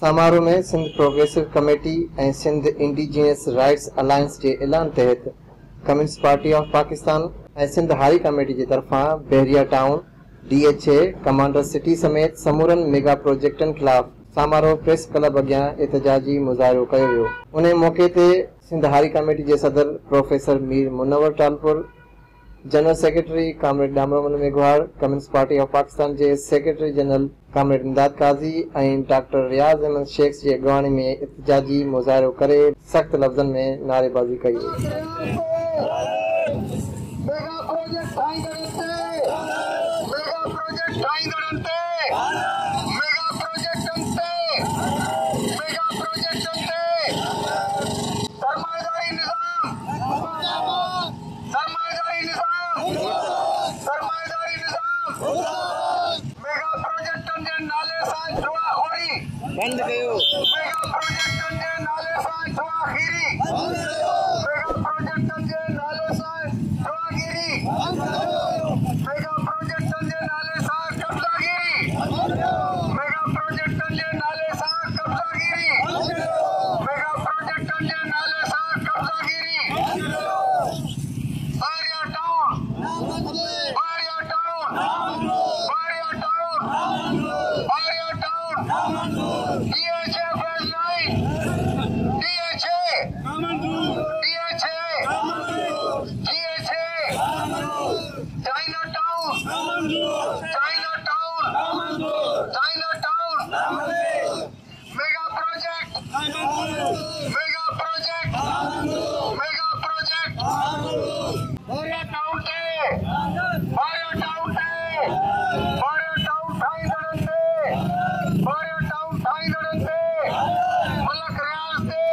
समारोह में Sindh progressive committee ऐं सिंध इंडिजिनियस राइट्स अलायंस के ऐलान तहत कम्युनिस्ट पार्टी ऑफ पाकिस्तान ऐं सिंध हारी कमेटी की तरफां बहरिया टाउन DHA कमांडर सिटी समेत समूरन मेगा प्रोजेक्टन खिलाफ समारोह प्रेस क्लब अॻियां एहतजाजी मुज़ाहिरो कयो वियो। उन मौके ते सिंध हारी कमेटी के सदर professor Mir Munawwar Talpur, general secretary comrade Damromal मेघवाड़, कम्युनिस्ट पार्टी ऑफ पाकिस्तान के सेक्रेटरी जनरल कामरेड इमदाद काजी और डॉक्टर रियाज अहमद शेख की अगवानी में एहतजाजी मुज़ाहिरो करे सख्त लफ्ज़न में नारेबाजी कई। बंद कयो मेगा प्रोजेक्टन जे नाले सां छुआखीरी, मेगा प्रोजेक्टन जे नाले सां छुआखीरी, मेगा प्रोजेक्टन जे नाले सां कब्ज़ागिरी, मेगा प्रोजेक्टन जे नाले सां कब्ज़ागिरी, मेगा प्रोजेक्टन जे नाले सां कब्ज़ागिरी। बहरिया टाउन, बहरिया टाउन, बहरिया टाउन, बहरिया town. DHA phase 9, DHA, Chinatown, mega project, mega project, mega project. Bhariya town te, Bhariya town te, Bhariya town Thailand te, Bhariya town Thailand te, Malak Riaz te,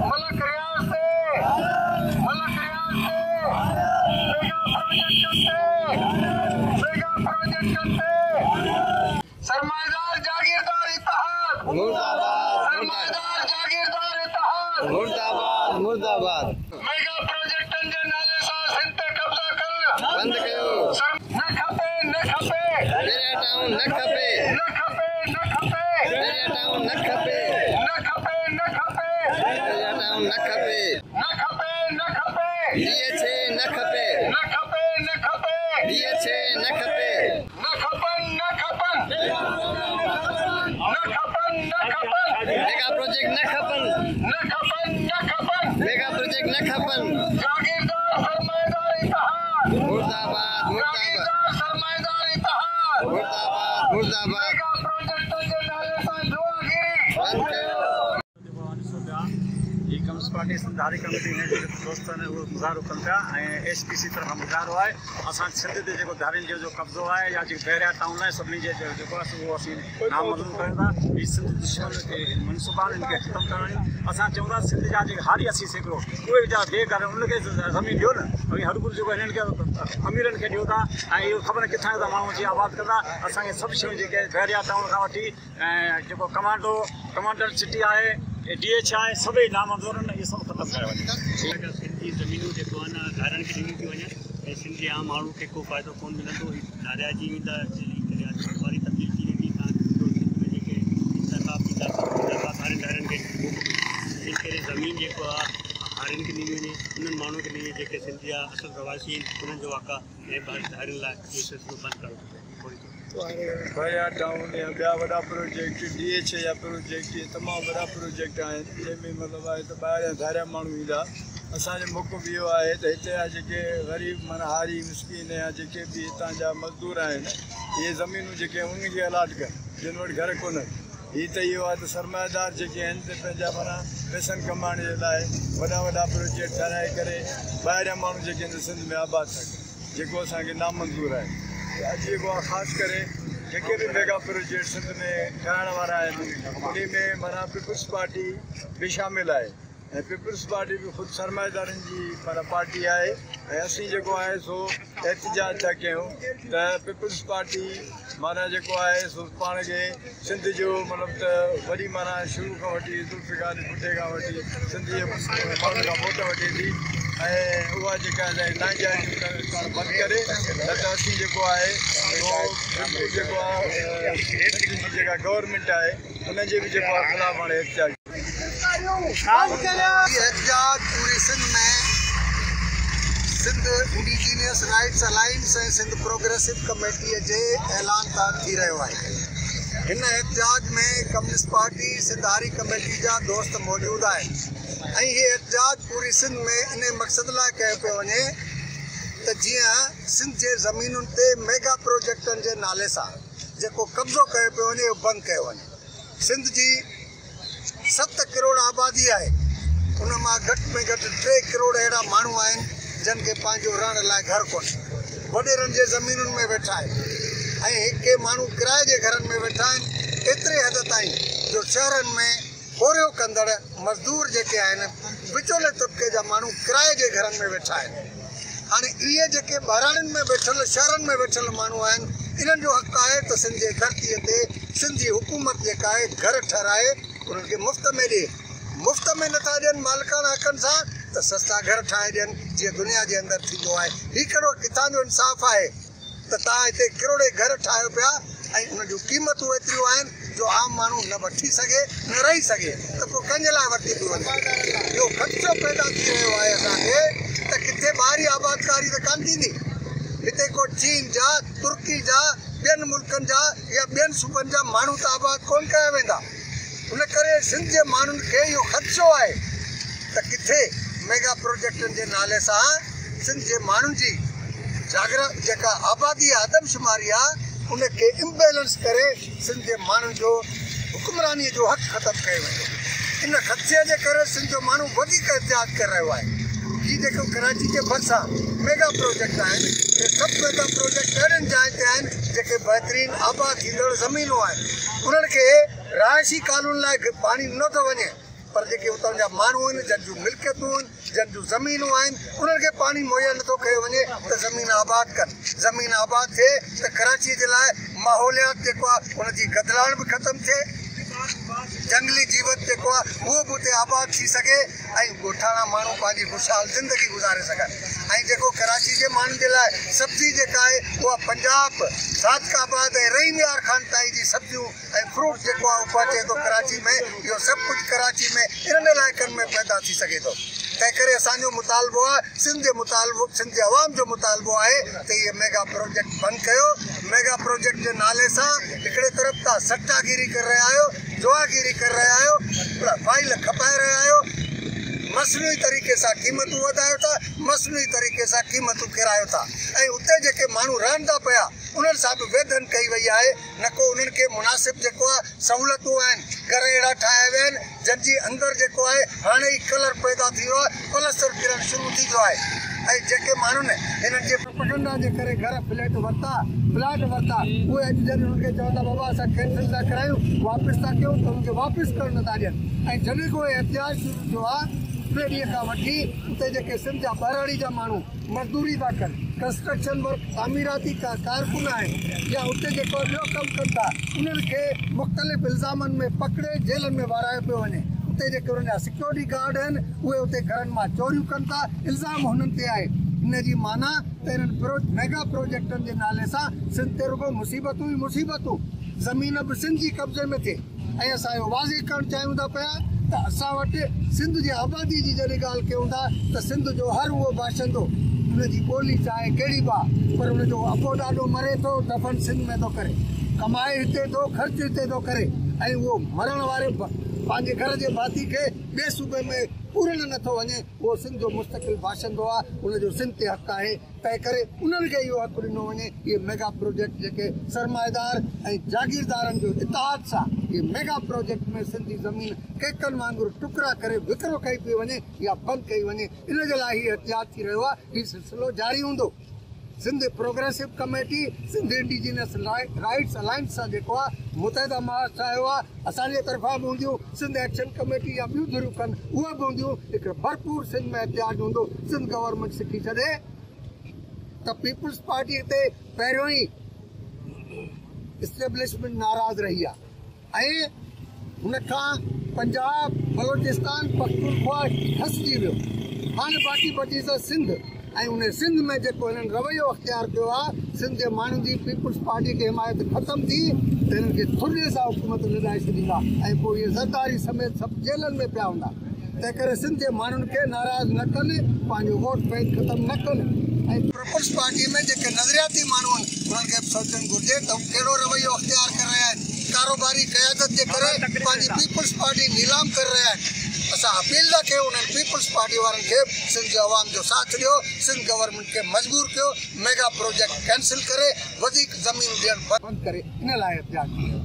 Malak Riaz te, Malak Riaz te, mega project te, mega project te. सरमाएदार जागीरदार इत्तेहाद मुर्दाबाद, सरमाएदार जागीरदार इत्तेहाद मुर्दाबाद, मुर्दाबाद। Mega प्रोजेक्टन जे नाले सां सिंध ते कब्ज़ा करण बंद कयो न खपे, न खपे, बहरिया टाउन न खपे, न खपे, न खपे, बहरिया टाउन न खपे, न खपे, न खपे, बहरिया टाउन न खपे, न खपे, न खपे, DHA न खपे, न खपे, न खपे, DHA न खपे, न खपन, न खपन, न खपन, न खपन, मेगा प्रोजेक्ट न खपन, न खपन, न खपन, मेगा प्रोजेक्ट न खपन। जागीरदार सरमाएदार इत्तेहाद मुर्दाबाद, मुर्दाबाद, जागीरदार सरमाएदार इत्तेहाद मुर्दाबाद, मुर्दाबाद। मेगा प्रोजेक्टन जे नाले सां छुआखीरी बंद कयो कम्युनिस्ट पार्टी सिंध हारी कमेटी में दोस्त ने वो मुज़ाहिरो कनि पिया ऐं HPC तरफ़ां मुज़ाहिरो आहे। असां सिंध ते जेको धारियुनि जो कब्ज़ो आहे या जेको बहरिया टाउन आहे सभिनी जे जेको आहे उहो असीं नामज़ूर कयूं था। हीअ सिंध दुश्मन मनसूबा आहिनि इनखे ख़तमु करणु आहिनि। असां चऊं था सिंध जा जेके हारी 80% उहे जा बेघर उनखे ज़मीन ॾियो न। भई हर कुझु जेको हिननि खे अमीरनि खे ॾियो था ऐं इहो ख़बर न किथां जा माण्हू अची आबाद कंदा। असांखे सभु शयूं जेके बहरिया टाउन खां वठी ऐं जेको कमांडर सिटी आहे DHA आहे सभई नामंज़ूर आहिनि। इहे सभु ख़तमु कयो वञे। सिंधी ज़मीनूं जेको आहे न धारनि खे ॾिनियूं थियूं वञनि ऐं सिंधी आम माण्हू खे को फ़ाइदो कोन मिलंदो। नाराज़गी ईंदा वारी तब्दील थी वेंदी सिंध में जेके इंतख़ाब थींदा धारनि खे इन करे ज़मीन जेको आहे हारियुनि खे ॾिनी वञे उन्हनि माण्हुनि खे ॾिनी जेके सिंधी जा असुलु रवासी आहिनि उन्हनि जो वाक़ा ऐं धारियुनि लाइ इहो सिलसिलो बंदि करणो खपे। बहरिया टाउन या ॿिया वॾा प्रोजेक्ट DHA जा प्रोजेक्ट इहे तमामु वॾा प्रोजेक्ट आहिनि जंहिंमें मतिलबु आहे त ॿाहिरियां धारिया माण्हू ईंदा। असांजो मुख बि इहो आहे त हिते जा जेके ग़रीब माना हारी मिसकिन या जेके बि हितां जा मज़दूर आहिनि इहे ज़मीनूं जेके उन्हनि खे अलाट कनि जिन वटि घर कोन्हनि। हीअ त इहो आहे त सरमाएदार जेके आहिनि त पंहिंजा माना पैसनि कमाइण जे लाइ वॾा वॾा प्रोजेक्ट ठाराए करे ॿाहिरियां माण्हू जेके आहिनि सिंध में आबाद था कनि जेको असांखे नामंज़ूर आहे। अॼु जेको आहे ख़ासि करे जेके बि मेगा प्रोजेक्ट सिंध में कराइण वारा आहिनि उन में माना पीपुल्स पार्टी बि शामिलु आहे ऐं पीपुल्स पार्टी बि ख़ुदि सरमाएदारनि जी माना पार्टी आहे ऐं असीं जेको आहे सो एहतजाज था कयूं त पीपुल्स पार्टी माना जेको आहे सो पाण खे सिंध जो मतिलबु त वरी माना शुरू खां वठी ज़ुल्फ़िकार भुट्टे खां वठी सिंध जे माण्हुनि खां वोट वठे थी ऐं उहा जेका नाजाइज़ करणु बंदि करे न त असीं जेको आहे जेका गवर्नमेंट आहे उनजे बि जेको आहे ख़िलाफ़ हाणे एहतिजाज एहतिजाज पूरी सिंध में सिंध इंडिजीनियस राइट्स अलायंस ऐं सिंध प्रोग्रेसिव कमेटीअ जे ऐलान तां थी रहियो आहे। हिन एहतिजाज में कम्युनिस्ट पार्टी सिंध हारी कमेटी जा दोस्त मौजूद आहिनि ऐं हीअ एहतिजाज पूरी सिंध में इन मक़सद लाइ कयो पियो वञे त जीअं सिंध जे ज़मीनुनि ते मेगा प्रोजेक्टनि जे नाले सां जेको कब्ज़ो कयो पियो वञे उहो बंदि कयो वञे। सिंध जी 7 करोड़ आबादी आहे, उन मां घटि में घटि 3 करोड़ अहिड़ा माण्हू आहिनि जिन खे पंहिंजो रहण लाइ घर कोन्हे, वॾेरनि जे ज़मीनुनि में वेठा आहिनि ऐं के माण्हू किराए जे घरनि में वेठा आहिनि। एतिरे हद ताईं जो शहरनि में कोरियो कंदड़ मज़दूर जेके आहिनि विचोले तबिके जा माण्हू किराए जे घरनि में वेठा आहिनि। हाणे इहे जेके ॿाराणियुनि में वेठल शहरनि में वेठल माण्हू आहिनि, इन्हनि जो हक़ आहे त सिंध जे धरतीअ ते सिंध जी हुकूमत जेका आहे घर ठहिराए उन्हनि खे मुफ़्त में ॾिए। मुफ़्त में नथा ॾियनि मालिकाना हक़नि सां त सस्ता घर ठाहे ॾियनि जीअं दुनिया जे अंदरि थींदो आहे। हीउ कहिड़ो किथां जो इंसाफ़ आहे त तव्हां हिते किरोड़े घर ठाहियो पिया ऐं उन जूं क़ीमतूं एतिरियूं आहिनि जो आम माण्हू न वठी सघे न रही सघे त पोइ कंहिंजे लाइ वठी थी वञे। इहो ख़दशो पैदा थी रहियो आहे असांखे त किथे ॿाहिरी आबादकारी त कान थींदी, हिते को चीन जा तुर्की जा ॿियनि मुल्कनि जा या ॿियनि सूबनि जा माण्हू त आबाद कोन कया वेंदा। उन करे सिंध जे माण्हुनि खे इहो ख़दशो आहे त किथे मेगा प्रोजेक्टनि जे नाले सां सिंध जे माण्हुनि जी जेका आबादी आहे आदमशुमारी आहे उनखे इम्बेलेंस करे सिंध जे माण्हुनि जो हुकुमरानीअ जो हक़ ख़तमु कयो वेंदो। इन ख़दशे जे करे सिंध जो माण्हू वधीक एहतियात करे रहियो आहे। हीअ जेको कराची जे भरिसां मेगा प्रोजेक्ट आहिनि, इहे सभु मेगा प्रोजेक्ट अहिड़ियुनि जायुनि ते आहिनि जेके बहितरीनु आबाद थींदड़ ज़मीनूं आहिनि। उन्हनि खे रहायशी कानून लाइ पाणी ॾिनो थो वञे, पर जेके उतां जा माण्हू आहिनि जंहिं जूं मिल्कियतूं आहिनि जंहिं जूं ज़मीनूं आहिनि उन्हनि खे पाणी मुहैया नथो कयो वञे त ज़मीन आबाद कनि। ज़मीन आबाद थिए त कराची जे लाइ माहौलियात जेको आहे उनजी गदलाइण बि ख़तमु थिए, जंगली जीवत जेको आहे उहो बि उते आबाद थी सघे ऐं ॻोठाणा माण्हू पंहिंजी ख़ुशहाल ज़िंदगी गुज़ारे सघनि। ऐं जेको कराची जे माण्हुनि जे लाइ सब्ज़ी जेका आहे उहा पंजाब सादिकाबाद ऐं रही मियार खान ताईं जी सब्जियूं ऐं फ्रूट जेको आहे उपजे थो कराची में, इहो सभु कुझु कराची में इन्हनि इलाइक़नि में पैदा थी सघे थो। तंहिं करे असांजो मुतालबो आहे, सिंध जे अवाम जो मुतालबो आहे त इहे मेगा प्रोजेक्ट बंदि कयो। मेगा प्रोजेक्ट जे नाले सां हिकिड़े तरफ़ तव्हां सट्टागिरी करे रहिया आहियो, जुआगिरी करे रहिया आहियो, फाइल खपाए रहिया आहियो, मसनूई तरीक़े सां क़ीमतूं वधायो था, मसनूई तरीक़े सां क़ीमतूं किरायो था ऐं उते जेके माण्हू रहनि था पिया उन्हनि सां बि वेधन कई वई आहे। न को उन्हनि खे मुनासिबु जेको आहे सहूलियतूं आहिनि, घर अहिड़ा ठाहिया विया आहिनि जंहिंजी अंदरि जेको आहे हाणे ई कलर पैदा थी वियो आहे, प्लस्तर किरणु शुरू थी वियो आहे। ऐं जेके माण्हुनि हिननि जे प्रोपेगेंडा जे करे घर फ्लैट वरिता उहे अॼु जॾहिं उन्हनि खे चवंदा बाबा असां कैंसिल था करायूं, वापसि था कयूं त उनखे वापसि करणु नथा ॾियनि। ऐं जॾहिं को एहतियात शुरू थियो आहे 2 ॾींहं खां वठी उते जेके सिंध जा ॿाराड़ी जा माण्हू मज़दूरी था कनि, कंस्ट्रक्शन वर्क तामीराती कारकुन आहिनि या उते जेको ॿियो कमु कनि था उन्हनि खे मुख़्तलिफ़ इल्ज़ामनि में पकिड़े जेलनि में वारायो पियो वञे। उते जेके उन्हनि जा सिक्योरिटी गार्ड आहिनि उहे उते घरनि मां चोरियूं कनि था, इल्ज़ाम हुननि ते आहे। इन जी माना त इन्हनि मेगा प्रोजेक्टनि जे नाले सां सिंध ते रुगो मुसीबतूं ई मुसीबतूं, ज़मीन बि सिंध जी कब्ज़े में थिए। ऐं असां इहो वाज़े करणु चाहियूं था पिया त असां वटि सिंध जी आबादी जी जॾहिं ॻाल्हि कयूं था त सिंध जो हर उहो बाशिंदो उनजी ॿोली चाहे कहिड़ी बि आहे, पर उनजो अबो ॾाढो मरे थो, दफ़न सिंध में थो करे, कमाए हिते थो, ख़र्च हिते थो करे ऐं उहो मरण वारे पंहिंजे घर जे भाती खे ॿिए सूबे में पूरण नथो वञे, उहो सिंध जो मुस्तक़िल बाशिंदो आहे, उनजो सिंध ते हक़ आहे। तंहिं करे उन्हनि खे इहो हक़ु ॾिनो वञे। इहे मेगा प्रोजेक्ट जेके सरमाएदार ऐं जागीरदारनि जो इतिहाद सां इहे मेगा प्रोजेक्ट में सिंधी ज़मीन केकनि वांगुरु टुकड़ा करे विकिरो कई पई वञे या बंदि कई वञे, इन जे लाइ हीउ एहतियात थी रहियो आहे। हीउ सिलसिलो जारी हूंदो। Sindh progressive committee Sindh indigenous rights alliance सां जेको आहे मुतहदा महाज ठाहियो आहे, असांजे तरफ़ां बि हूंदियूं, सिंध एक्शन कमेटी या ॿियूं धुरियूं कनि उहे बि हूंदियूं। हिकिड़ो भरपूर सिंध में एहतियात हूंदो। सिंध गवर्नमेंट सिखी छॾे त पीपुल्स पार्टी हिते पहिरियों ई इस्टेब्लिशमेंट नाराज़ रही आहे ऐं हुनखां पंजाब बलोचिस्तान पख्तूनख्वा खसिजी वियो। हाणे बाक़ी बची त सिंध ऐं उन सिंध में जेको हिननि रवैयो अख़्तियार कयो आहे, सिंध जे माण्हुनि जी पीपुल्स पार्टी खे हिमायत ख़तमु थी त हिननि खे थुल्हे सां हुकूमत लॾाए छॾींदा ऐं पोइ इहे ज़रदारी समेत सभु जेलनि में पिया हूंदा। तंहिं करे सिंध जे माण्हुनि खे नाराज़ न कनि, पंहिंजो वोट बैंक ख़तमु न कनि। ऐं पीपल्स पार्टी में जेके नज़रियाती माण्हू आहिनि उन्हनि खे बि सोचणु घुरिजे त हू कहिड़ो रवैयो अख़्तियार करे रहिया आहिनि। कारोबारी क़यादत जे करे पंहिंजी पीपल्स पार्टी नीलाम करे रहिया आहिनि। असां अपील था कयूं उन्हनि पीपल्स पार्टी वारनि खे सिंध जो अवाम जो साथ ॾियो, सिंध गवर्नमेंट खे मजबूर कयो, मेगा प्रोजेक्ट कैंसिल करे वधीक ज़मीन ॾियणु बंदि करे इन लाइ एहतियात कयो।